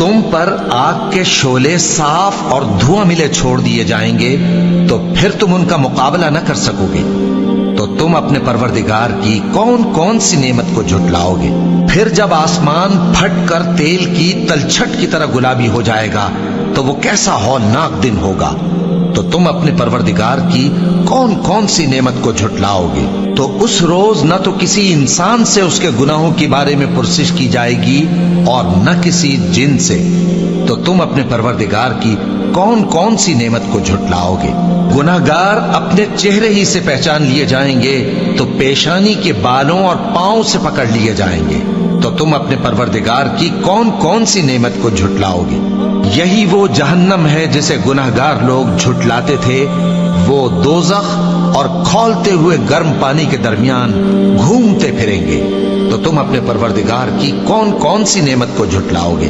तुम पर आग के शोले साफ और धुआं मिले छोड़ दिए जाएंगे तो फिर तुम उनका मुकाबला न कर सकोगे। तो तुम अपने परवरदिगार की कौन कौन सी नेमत को झुटलाओगे। फिर जब आसमान फट कर तेल की तलछट की तरह गुलाबी हो जाएगा तो वो कैसा हौलनाक दिन होगा। तो तुम अपने परवरदिगार की कौन कौन सी नेमत को झुटलाओगे। तो उस रोज न तो किसी इंसान से उसके गुनाहों के बारे में पुरसिश की जाएगी और न किसी जिन से। तो तुम अपने परवरदिगार की कौन कौन सी नेमत को झुटलाओगे। गुनाहगार अपने चेहरे ही से पहचान लिए जाएंगे तो पेशानी के बालों और पांव से पकड़ लिए जाएंगे। तो तुम अपने परवरदिगार की कौन कौन सी नेमत को झुटलाओगे। यही वो जहन्नम है जिसे गुनाहगार लोग झुटलाते थे। वो दोज़ख और खौलते हुए गर्म पानी के दरमियान घूमते फिरेंगे। तो तुम अपने परवरदिगार की कौन कौन सी नेमत को झुटलाओगे।